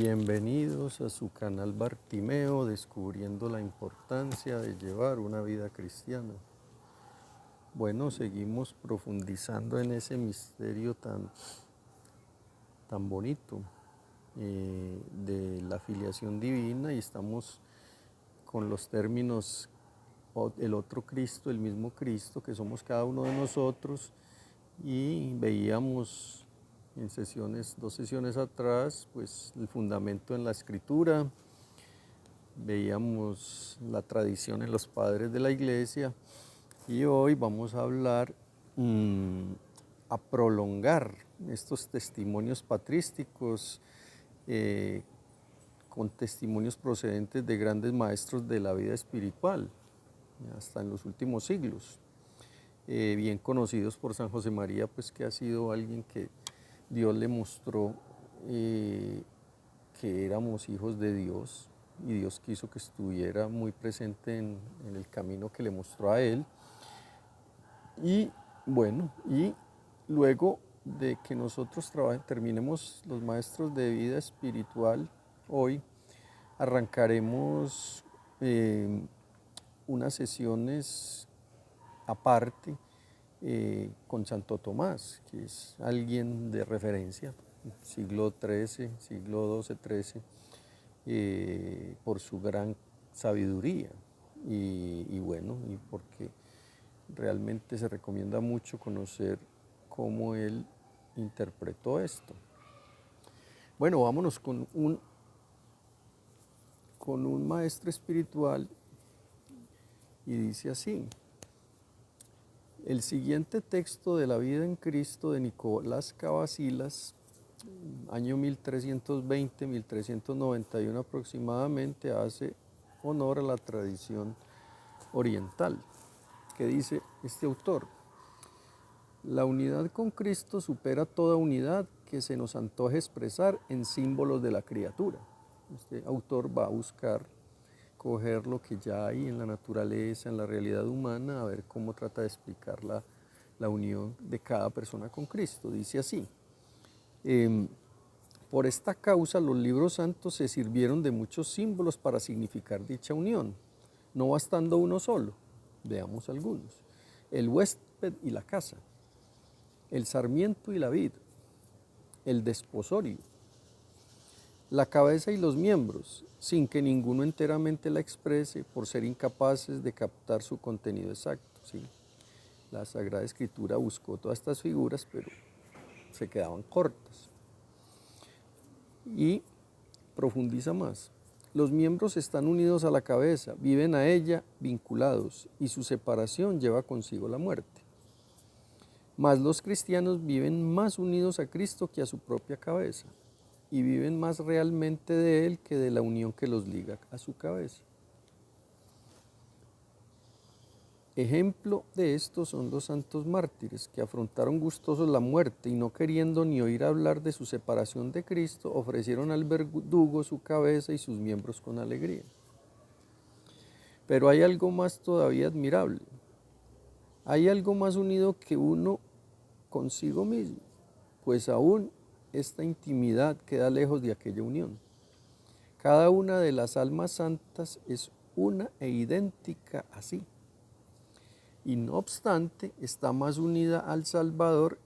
Bienvenidos a su canal Bartimeo, descubriendo la importancia de llevar una vida cristiana. Bueno, seguimos profundizando en ese misterio tan bonito de la filiación divina, y estamos con los términos el otro Cristo, el mismo Cristo, que somos cada uno de nosotros, y veíamos en dos sesiones atrás, pues el fundamento en la Escritura, veíamos la tradición en los padres de la Iglesia, y hoy vamos a hablar, a prolongar estos testimonios patrísticos con testimonios procedentes de grandes maestros de la vida espiritual, hasta en los últimos siglos, bien conocidos por San José María, pues que ha sido alguien que Dios le mostró que éramos hijos de Dios, y Dios quiso que estuviera muy presente en el camino que le mostró a él. Y bueno, y luego de que nosotros terminemos los maestros de vida espiritual, hoy arrancaremos unas sesiones aparte con Santo Tomás, que es alguien de referencia, siglo XIII, siglo XII, por su gran sabiduría y bueno, y porque realmente se recomienda mucho conocer cómo él interpretó esto. Bueno, vámonos con un maestro espiritual, y dice así: el siguiente texto de la vida en Cristo de Nicolás Cavazillas, año 1320-1391 aproximadamente, hace honor a la tradición oriental, que dice este autor: la unidad con Cristo supera toda unidad que se nos antoje expresar en símbolos de la criatura. Este autor va a buscar coger lo que ya hay en la naturaleza, en la realidad humana, a ver cómo trata de explicar la unión de cada persona con Cristo. Dice así: por esta causa los libros santos se sirvieron de muchos símbolos para significar dicha unión, no bastando uno solo. Veamos algunos: el huésped y la casa, el sarmiento y la vid, el desposorio, la cabeza y los miembros, sin que ninguno enteramente la exprese por ser incapaces de captar su contenido exacto. ¿Sí? La Sagrada Escritura buscó todas estas figuras, pero se quedaban cortas. Y profundiza más: los miembros están unidos a la cabeza, viven a ella vinculados, y su separación lleva consigo la muerte. Mas los cristianos viven más unidos a Cristo que a su propia cabeza, y viven más realmente de Él que de la unión que los liga a su cabeza. Ejemplo de esto son los santos mártires, que afrontaron gustosos la muerte y, no queriendo ni oír hablar de su separación de Cristo, ofrecieron al verdugo su cabeza y sus miembros con alegría. Pero hay algo más todavía admirable. Hay algo más unido que uno consigo mismo, pues aún esta intimidad queda lejos de aquella unión. Cada una de las almas santas es una e idéntica así, y no obstante está más unida al Salvador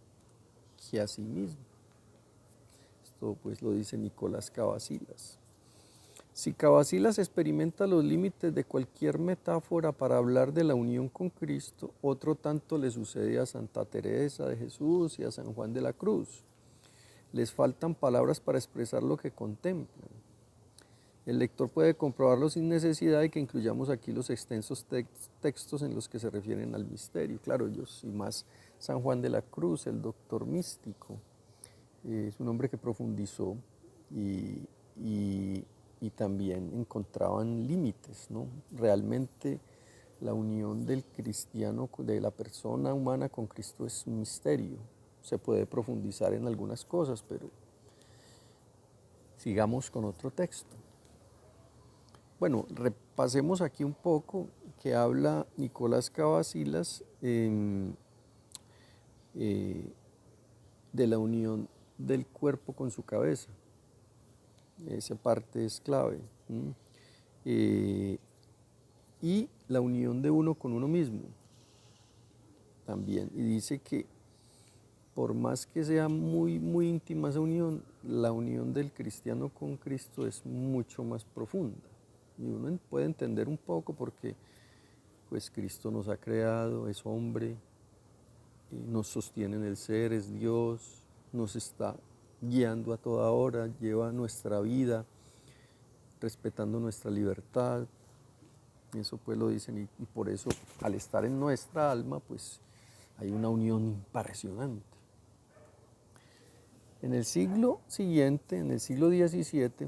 que a sí mismo. Esto pues lo dice Nicolás Cavazillas. Si Cavazillas experimenta los límites de cualquier metáfora para hablar de la unión con Cristo, otro tanto le sucede a Santa Teresa de Jesús y a San Juan de la Cruz. Les faltan palabras para expresar lo que contemplan. El lector puede comprobarlo sin necesidad de que incluyamos aquí los extensos textos en los que se refieren al misterio. Claro, ellos, y más San Juan de la Cruz, el doctor místico, es un hombre que profundizó y también encontraban límites, ¿no? Realmente la unión del cristiano, de la persona humana con Cristo, es un misterio. Se puede profundizar en algunas cosas, pero sigamos con otro texto. Bueno, repasemos aquí un poco que habla Nicolás Cavazillas de la unión del cuerpo con su cabeza. Esa parte es clave. Y la unión de uno con uno mismo también. Y dice que por más que sea muy, muy íntima esa unión, la unión del cristiano con Cristo es mucho más profunda. Y uno puede entender un poco porque pues Cristo nos ha creado, es hombre, nos sostiene en el ser, es Dios, nos está guiando a toda hora, lleva nuestra vida, respetando nuestra libertad. Eso pues lo dicen y por eso al estar en nuestra alma pues hay una unión impresionante. En el siglo siguiente, en el siglo XVII,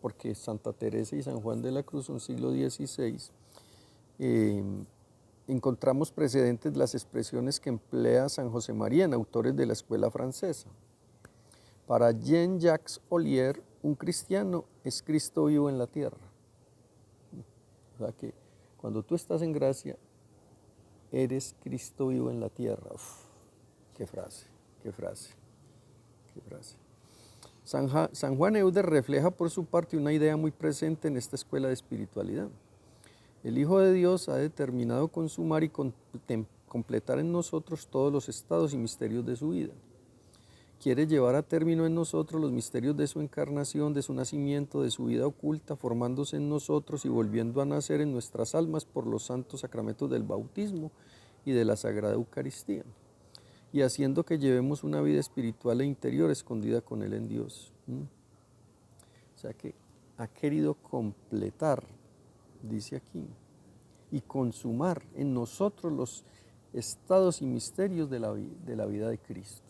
porque Santa Teresa y San Juan de la Cruz son siglo XVI, encontramos precedentes de las expresiones que emplea San José María en autores de la escuela francesa. Para Jean-Jacques Ollier, un cristiano es Cristo vivo en la tierra. O sea que cuando tú estás en gracia, eres Cristo vivo en la tierra. Uf, qué frase, qué frase, qué frase. San Juan Eudes refleja por su parte una idea muy presente en esta escuela de espiritualidad. El Hijo de Dios ha determinado consumar y completar en nosotros todos los estados y misterios de su vida. Quiere llevar a término en nosotros los misterios de su encarnación, de su nacimiento, de su vida oculta, formándose en nosotros y volviendo a nacer en nuestras almas por los santos sacramentos del bautismo y de la Sagrada Eucaristía, y haciendo que llevemos una vida espiritual e interior escondida con Él en Dios. O sea que ha querido completar, dice aquí, y consumar en nosotros los estados y misterios de la vida de Cristo.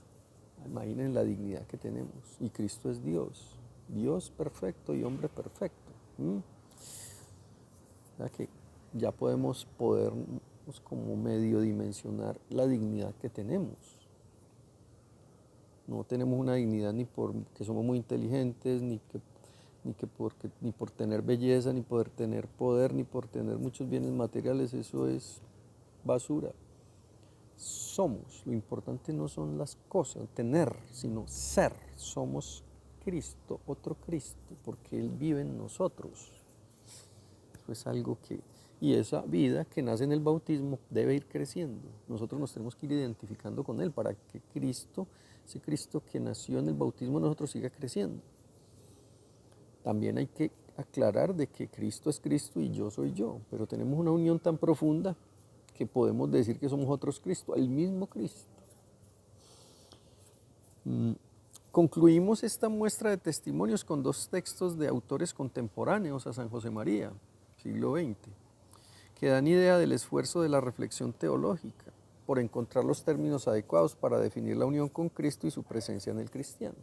Imaginen la dignidad que tenemos. Y Cristo es Dios, Dios perfecto y hombre perfecto. O sea que ya podemos como medio dimensionar la dignidad que tenemos. No tenemos una dignidad ni porque somos muy inteligentes, ni por tener belleza, ni por tener poder, ni por tener muchos bienes materiales. Eso es basura. Somos, lo importante no son las cosas, tener, sino ser. Somos Cristo, otro Cristo, porque Él vive en nosotros. Eso es algo que, y esa vida que nace en el bautismo debe ir creciendo. Nosotros nos tenemos que ir identificando con Él para que Cristo, ese Cristo que nació en el bautismo, nosotros siga creciendo. También hay que aclarar de que Cristo es Cristo y yo soy yo, pero tenemos una unión tan profunda que podemos decir que somos otros Cristo, el mismo Cristo. Concluimos esta muestra de testimonios con dos textos de autores contemporáneos a San José María, siglo XX, que dan idea del esfuerzo de la reflexión teológica por encontrar los términos adecuados para definir la unión con Cristo y su presencia en el cristiano.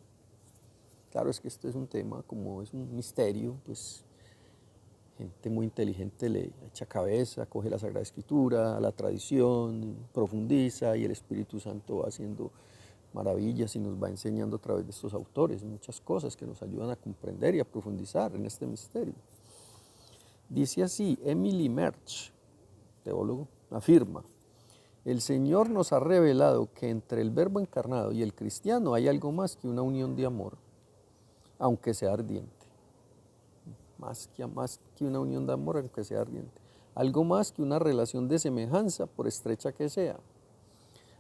Claro, es que esto es un tema, como es un misterio, pues gente muy inteligente le echa cabeza, coge la Sagrada Escritura, la tradición, profundiza y el Espíritu Santo va haciendo maravillas y nos va enseñando a través de estos autores muchas cosas que nos ayudan a comprender y a profundizar en este misterio. Dice así, Emily Merch, teólogo, afirma: el Señor nos ha revelado que entre el Verbo encarnado y el cristiano hay algo más que una unión de amor, aunque sea ardiente. Más que una unión de amor, aunque sea ardiente. Algo más que una relación de semejanza, por estrecha que sea.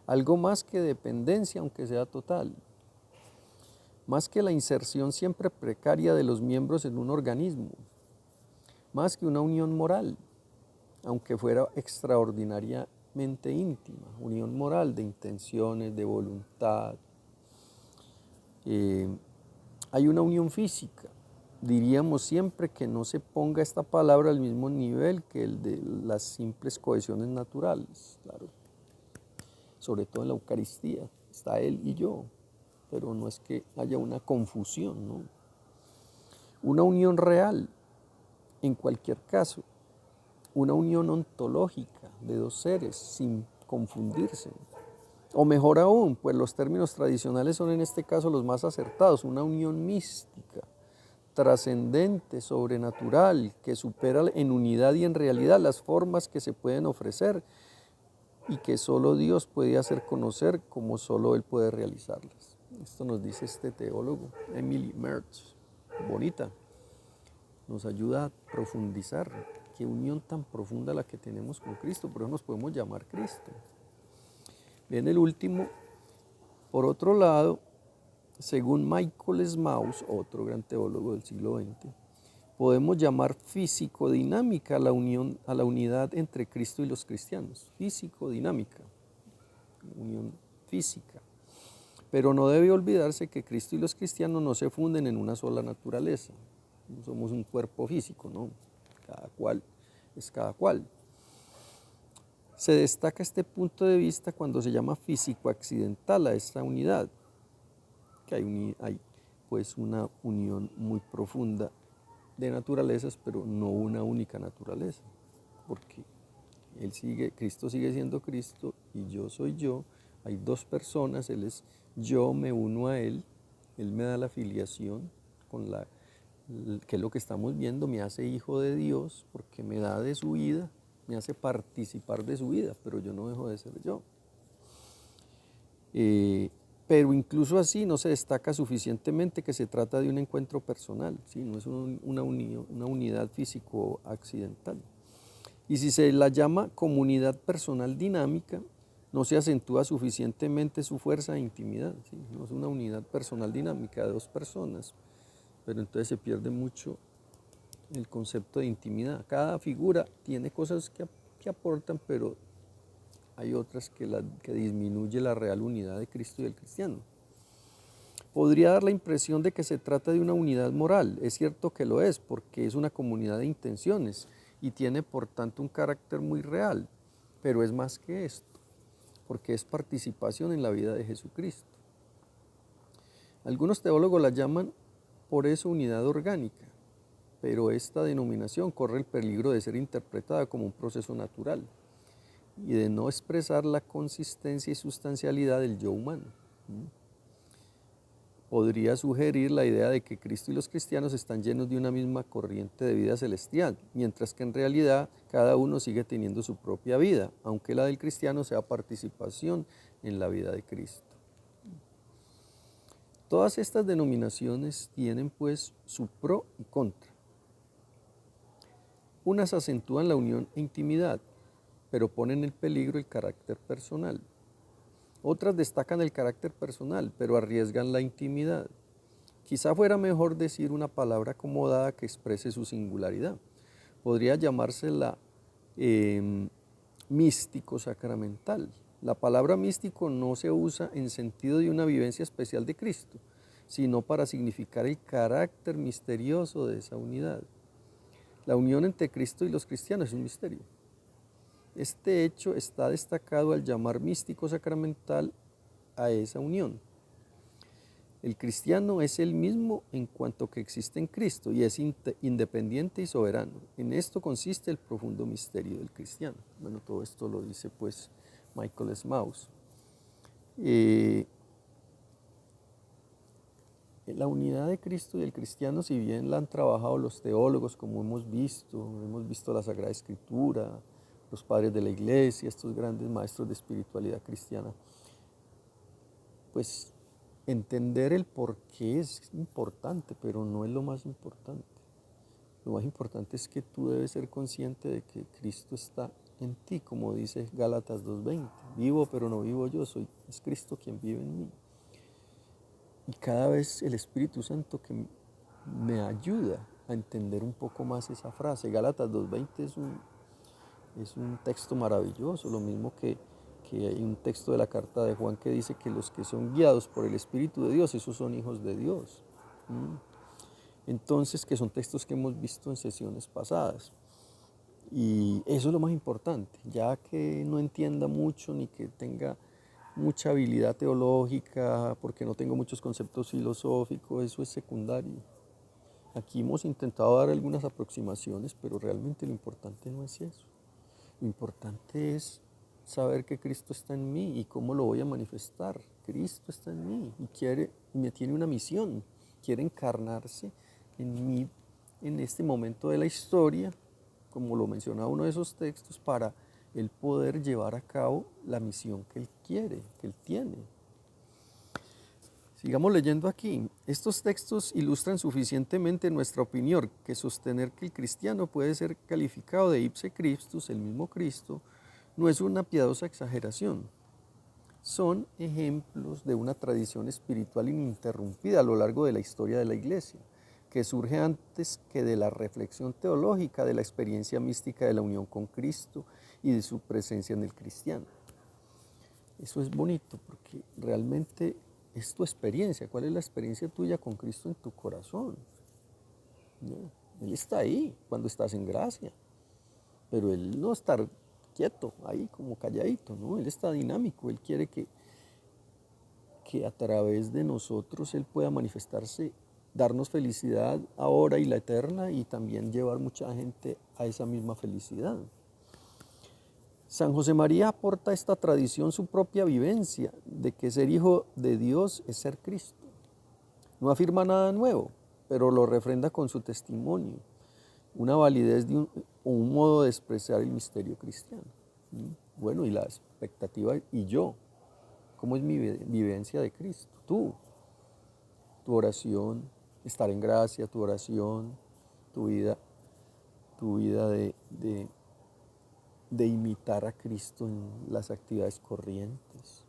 Algo más que dependencia, aunque sea total. Más que la inserción siempre precaria de los miembros en un organismo. Más que una unión moral, aunque fuera extraordinariamente íntima. Unión moral de intenciones, de voluntad. Hay una unión física. Diríamos siempre que no se ponga esta palabra al mismo nivel que el de las simples cohesiones naturales, claro. Sobre todo en la Eucaristía, está Él y yo, pero no es que haya una confusión, ¿no? Una unión real, en cualquier caso, una unión ontológica de dos seres, sin confundirse. O mejor aún, pues los términos tradicionales son en este caso los más acertados, una unión mística, trascendente, sobrenatural, que supera en unidad y en realidad las formas que se pueden ofrecer y que solo Dios puede hacer conocer como solo Él puede realizarlas. Esto nos dice este teólogo, Emily Mertz, bonita, nos ayuda a profundizar. Qué unión tan profunda la que tenemos con Cristo, por eso nos podemos llamar Cristo. Bien, el último, por otro lado, según Michael Smaus, otro gran teólogo del siglo XX, podemos llamar físico-dinámica a la unidad entre Cristo y los cristianos. Físico-dinámica, unión física. Pero no debe olvidarse que Cristo y los cristianos no se funden en una sola naturaleza. No somos un cuerpo físico, ¿no? Cada cual es cada cual. Se destaca este punto de vista cuando se llama físico-accidental a esta unidad, que hay pues una unión muy profunda de naturalezas, pero no una única naturaleza, porque Cristo sigue siendo Cristo y yo soy yo. Hay dos personas, Él es yo, me uno a Él, Él me da la filiación, que es lo que estamos viendo, me hace hijo de Dios porque me da de su vida, me hace participar de su vida, pero yo no dejo de ser yo. Pero incluso así no se destaca suficientemente que se trata de un encuentro personal, ¿sí? No es una unidad físico-accidental. Y si se la llama comunidad personal dinámica, no se acentúa suficientemente su fuerza e intimidad, ¿sí? No es una unidad personal dinámica de dos personas, pero entonces se pierde mucho el concepto de intimidad. Cada figura tiene cosas que aportan, pero hay otras que disminuye la real unidad de Cristo y del cristiano. Podría dar la impresión de que se trata de una unidad moral. Es cierto que lo es, porque es una comunidad de intenciones y tiene por tanto un carácter muy real, pero es más que esto, porque es participación en la vida de Jesucristo. Algunos teólogos la llaman por eso unidad orgánica, pero esta denominación corre el peligro de ser interpretada como un proceso natural y de no expresar la consistencia y sustancialidad del yo humano. Podría sugerir la idea de que Cristo y los cristianos están llenos de una misma corriente de vida celestial, mientras que en realidad cada uno sigue teniendo su propia vida, aunque la del cristiano sea participación en la vida de Cristo. Todas estas denominaciones tienen pues su pro y contra. Unas acentúan la unión e intimidad, pero ponen en peligro el carácter personal. Otras destacan el carácter personal, pero arriesgan la intimidad. Quizá fuera mejor decir una palabra acomodada que exprese su singularidad. Podría llamársela místico sacramental. La palabra místico no se usa en sentido de una vivencia especial de Cristo, sino para significar el carácter misterioso de esa unidad. La unión entre Cristo y los cristianos es un misterio. Este hecho está destacado al llamar místico sacramental a esa unión. El cristiano es el mismo en cuanto que existe en Cristo y es independiente y soberano. En esto consiste el profundo misterio del cristiano. Bueno, todo esto lo dice pues Michael Smaus. La unidad de Cristo y el cristiano, si bien la han trabajado los teólogos, como hemos visto la Sagrada Escritura, los padres de la Iglesia, estos grandes maestros de espiritualidad cristiana, pues entender el por qué es importante, pero no es lo más importante. Lo más importante es que tú debes ser consciente de que Cristo está en ti, como dice Gálatas 2:20. Vivo, pero no vivo yo, es Cristo quien vive en mí. Y cada vez el Espíritu Santo que me ayuda a entender un poco más esa frase. Gálatas 2:20 es un texto maravilloso, lo mismo que hay un texto de la carta de Juan que dice que los que son guiados por el Espíritu de Dios, esos son hijos de Dios. Entonces, que son textos que hemos visto en sesiones pasadas. Y eso es lo más importante, ya que no entienda mucho ni que tenga mucha habilidad teológica, porque no tengo muchos conceptos filosóficos, eso es secundario. Aquí hemos intentado dar algunas aproximaciones, pero realmente lo importante no es eso. Lo importante es saber que Cristo está en mí y cómo lo voy a manifestar. Cristo está en mí y me tiene una misión, quiere encarnarse en mí en este momento de la historia, como lo mencionaba uno de esos textos, para el poder llevar a cabo la misión que él quiere, que él tiene. Sigamos leyendo aquí. Estos textos ilustran suficientemente nuestra opinión que sostener que el cristiano puede ser calificado de ipse Christus, el mismo Cristo, no es una piadosa exageración. Son ejemplos de una tradición espiritual ininterrumpida a lo largo de la historia de la Iglesia, que surge antes que de la reflexión teológica de la experiencia mística de la unión con Cristo y de su presencia en el cristiano. Eso es bonito porque realmente es tu experiencia. ¿Cuál es la experiencia tuya con Cristo en tu corazón? ¿No? Él está ahí cuando estás en gracia, pero Él no está quieto ahí como calladito, ¿no? Él está dinámico, Él quiere que a través de nosotros Él pueda manifestarse, darnos felicidad ahora y la eterna, y también llevar mucha gente a esa misma felicidad. San José María aporta a esta tradición su propia vivencia de que ser hijo de Dios es ser Cristo. No afirma nada nuevo, pero lo refrenda con su testimonio, una validez de un modo de expresar el misterio cristiano. Bueno, y la expectativa, y yo, ¿cómo es mi vivencia de Cristo? Tú, tu oración, estar en gracia, tu oración, tu vida de imitar a Cristo en las actividades corrientes.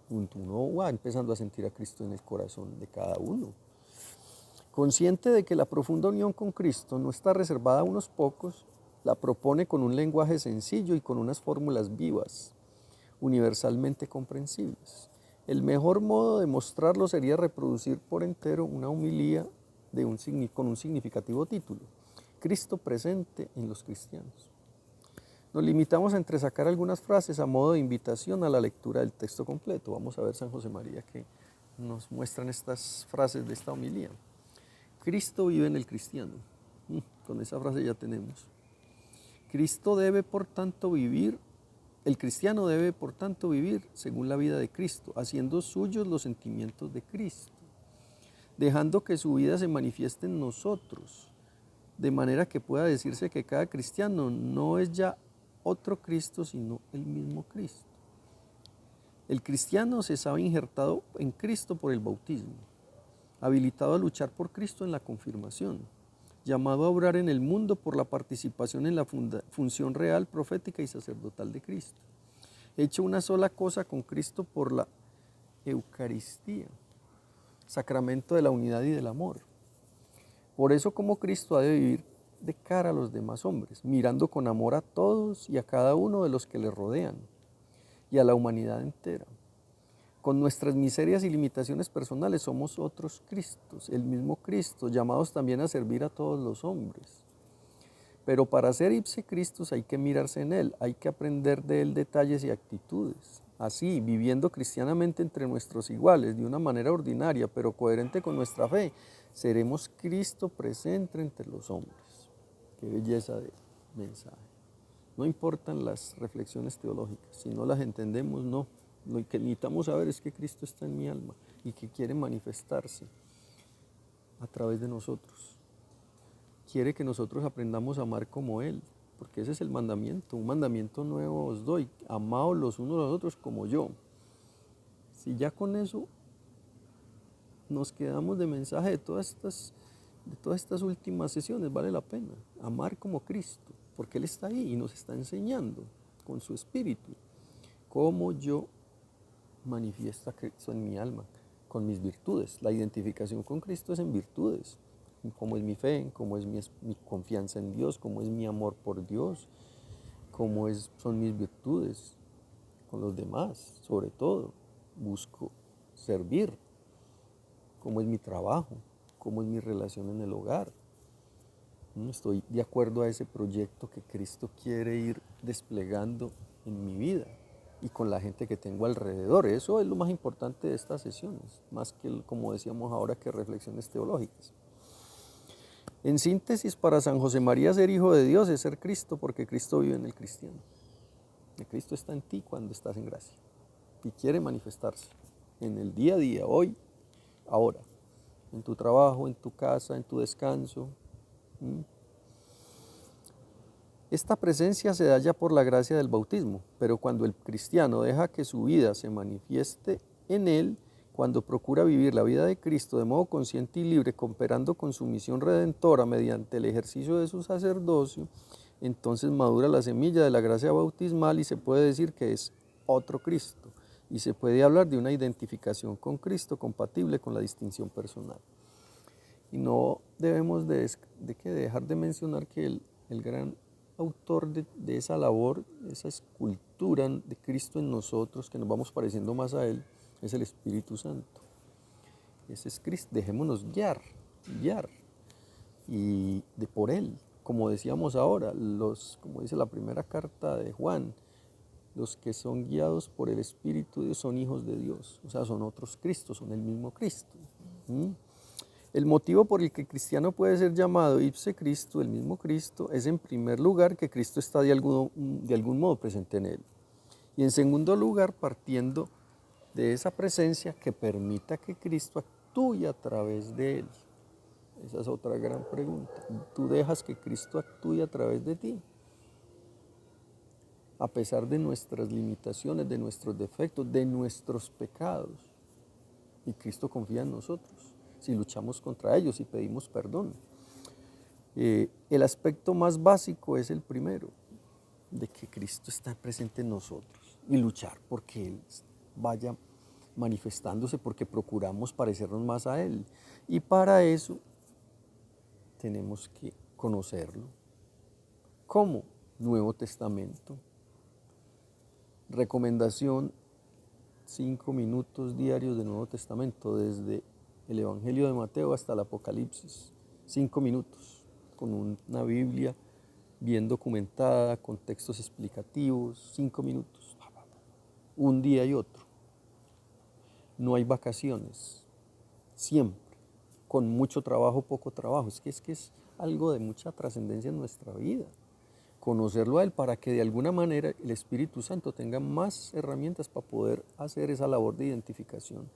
Uno va empezando a sentir a Cristo en el corazón de cada uno. Consciente de que la profunda unión con Cristo no está reservada a unos pocos, la propone con un lenguaje sencillo y con unas fórmulas vivas, universalmente comprensibles. El mejor modo de mostrarlo sería reproducir por entero una homilía con un significativo título: Cristo presente en los cristianos. Nos limitamos a entresacar algunas frases a modo de invitación a la lectura del texto completo. Vamos a ver San José María que nos muestran estas frases de esta homilía. Cristo vive en el cristiano. Con esa frase ya tenemos. Cristo debe, por tanto, vivir, el cristiano debe, por tanto, vivir según la vida de Cristo, haciendo suyos los sentimientos de Cristo, dejando que su vida se manifieste en nosotros, de manera que pueda decirse que cada cristiano no es ya otro Cristo, sino el mismo Cristo. El cristiano se sabe injertado en Cristo por el bautismo, habilitado a luchar por Cristo en la confirmación, llamado a obrar en el mundo por la participación en la función real, profética y sacerdotal de Cristo, hecho una sola cosa con Cristo por la Eucaristía, sacramento de la unidad y del amor. Por eso, como Cristo ha de vivir de cara a los demás hombres, mirando con amor a todos y a cada uno de los que le rodean, y a la humanidad entera. Con nuestras miserias y limitaciones personales somos otros Cristos, el mismo Cristo, llamados también a servir a todos los hombres. Pero para ser ipse Christus hay que mirarse en Él, hay que aprender de Él detalles y actitudes. Así, viviendo cristianamente entre nuestros iguales, de una manera ordinaria, pero coherente con nuestra fe, seremos Cristo presente entre los hombres. Qué belleza de mensaje. No importan las reflexiones teológicas, si no las entendemos, no. Lo que necesitamos saber es que Cristo está en mi alma y que quiere manifestarse a través de nosotros. Quiere que nosotros aprendamos a amar como Él, porque ese es el mandamiento. Un mandamiento nuevo os doy: amaos los unos a los otros como yo. Si ya con eso nos quedamos de mensaje de todas estas últimas sesiones, vale la pena amar como Cristo, porque Él está ahí y nos está enseñando con su Espíritu cómo yo manifiesto a Cristo en mi alma, con mis virtudes. La identificación con Cristo es en virtudes, cómo es mi fe, cómo es mi confianza en Dios, cómo es mi amor por Dios, cómo son mis virtudes con los demás. Sobre todo, busco servir, cómo es mi trabajo, cómo es mi relación en el hogar. Estoy de acuerdo a ese proyecto que Cristo quiere ir desplegando en mi vida y con la gente que tengo alrededor. Eso es lo más importante de estas sesiones, más que, como decíamos ahora, que reflexiones teológicas. En síntesis, para San José María, ser hijo de Dios es ser Cristo, porque Cristo vive en el cristiano. El Cristo está en ti cuando estás en gracia y quiere manifestarse en el día a día, hoy, ahora, en tu trabajo, en tu casa, en tu descanso. Esta presencia se da ya por la gracia del bautismo, pero cuando el cristiano deja que su vida se manifieste en él, cuando procura vivir la vida de Cristo de modo consciente y libre, cooperando con su misión redentora mediante el ejercicio de su sacerdocio, entonces madura la semilla de la gracia bautismal y se puede decir que es otro Cristo, y se puede hablar de una identificación con Cristo compatible con la distinción personal. Y no debemos de dejar de mencionar que el gran autor de esa labor, esa escultura de Cristo en nosotros, que nos vamos pareciendo más a Él, es el Espíritu Santo. Ese es Cristo, dejémonos guiar y por Él. Como decíamos ahora, como dice la primera carta de Juan, los que son guiados por el Espíritu de Dios son hijos de Dios, o sea, son otros Cristos, son el mismo Cristo. El motivo por el que el cristiano puede ser llamado ipse Cristo, el mismo Cristo, es en primer lugar que Cristo está de algún modo presente en él. Y en segundo lugar, partiendo de esa presencia que permita que Cristo actúe a través de él. Esa es otra gran pregunta. ¿Tú dejas que Cristo actúe a través de ti? A pesar de nuestras limitaciones, de nuestros defectos, de nuestros pecados. Y Cristo confía en nosotros. Si luchamos contra ellos y pedimos perdón. El aspecto más básico es el primero, de que Cristo está presente en nosotros y luchar porque Él vaya manifestándose, porque procuramos parecernos más a Él. Y para eso tenemos que conocerlo. ¿Cómo? Nuevo Testamento. Recomendación, 5 minutos diarios de Nuevo Testamento, desde el Evangelio de Mateo hasta el Apocalipsis, 5 minutos, con una Biblia bien documentada, con textos explicativos, 5 minutos, un día y otro. No hay vacaciones, siempre, con mucho trabajo, poco trabajo, es que es algo de mucha trascendencia en nuestra vida. Conocerlo a Él para que de alguna manera el Espíritu Santo tenga más herramientas para poder hacer esa labor de identificación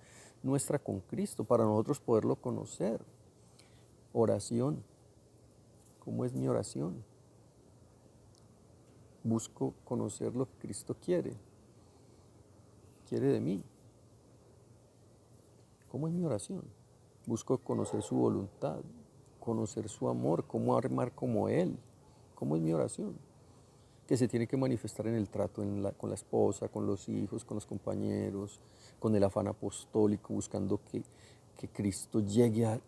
nuestra con Cristo, para nosotros poderlo conocer. Oración. ¿Cómo es mi oración? Busco conocer lo que Cristo quiere de mí. ¿Cómo es mi oración? Busco conocer su voluntad, conocer su amor, cómo amar como Él. ¿Cómo es mi oración? Que se tiene que manifestar en el trato con la esposa, con los hijos, con los compañeros, con el afán apostólico, buscando que Cristo llegue a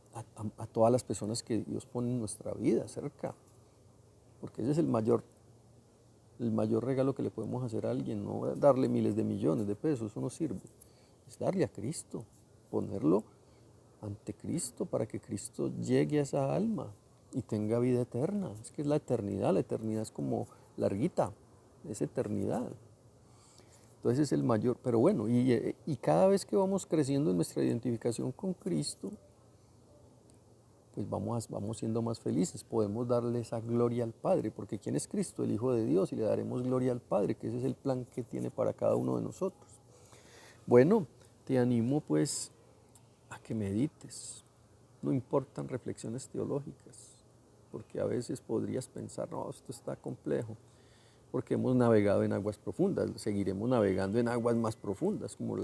todas las personas que Dios pone en nuestra vida cerca. Porque ese es el mayor regalo que le podemos hacer a alguien, no darle miles de millones de pesos, eso no sirve. Es darle a Cristo, ponerlo ante Cristo para que Cristo llegue a esa alma y tenga vida eterna. Es que es la eternidad es como larguita, es eternidad. Entonces es el mayor, pero bueno, y cada vez que vamos creciendo en nuestra identificación con Cristo, pues vamos siendo más felices, podemos darle esa gloria al Padre, porque ¿quién es Cristo? El Hijo de Dios, y le daremos gloria al Padre, que ese es el plan que tiene para cada uno de nosotros. Bueno, te animo pues a que medites, no importan reflexiones teológicas, porque a veces podrías pensar, no, esto está complejo, porque hemos navegado en aguas profundas, seguiremos navegando en aguas más profundas, como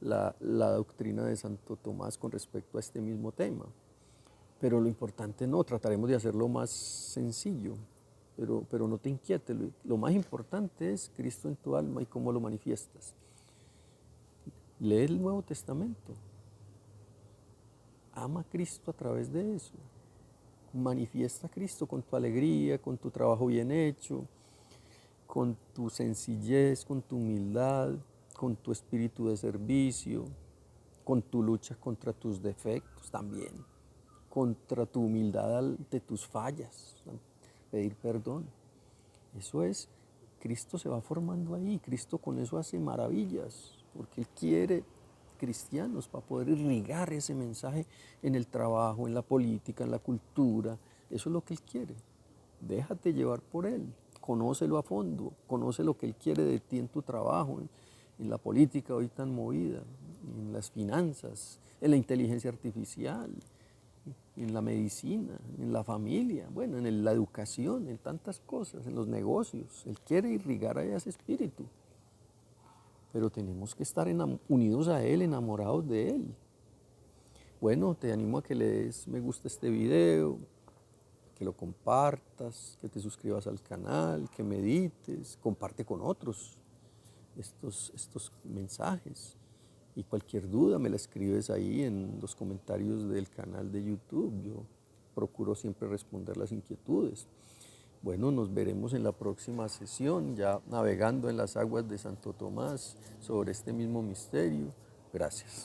la doctrina de Santo Tomás con respecto a este mismo tema. Pero lo importante no, trataremos de hacerlo más sencillo, pero no te inquietes, lo más importante es Cristo en tu alma y cómo lo manifiestas. Lee el Nuevo Testamento, ama a Cristo a través de eso, manifiesta a Cristo con tu alegría, con tu trabajo bien hecho, con tu sencillez, con tu humildad, con tu espíritu de servicio, con tu lucha contra tus defectos también, contra tu humildad ante tus fallas, pedir perdón. Eso es, Cristo se va formando ahí, Cristo con eso hace maravillas, porque Él quiere cristianos para poder irrigar ese mensaje en el trabajo, en la política, en la cultura. Eso es lo que Él quiere. Déjate llevar por Él, conócelo a fondo, conoce lo que Él quiere de ti en tu trabajo, en la política hoy tan movida, en las finanzas, en la inteligencia artificial, en la medicina, en la familia, bueno, la educación, en tantas cosas, en los negocios. Él quiere irrigar a ese espíritu, pero tenemos que estar unidos a Él, enamorados de Él. Bueno, te animo a que le des me gusta a este video, que lo compartas, que te suscribas al canal, que medites, comparte con otros estos mensajes. Y cualquier duda me la escribes ahí en los comentarios del canal de YouTube. Yo procuro siempre responder las inquietudes. Bueno, nos veremos en la próxima sesión, ya navegando en las aguas de Santo Tomás sobre este mismo misterio. Gracias.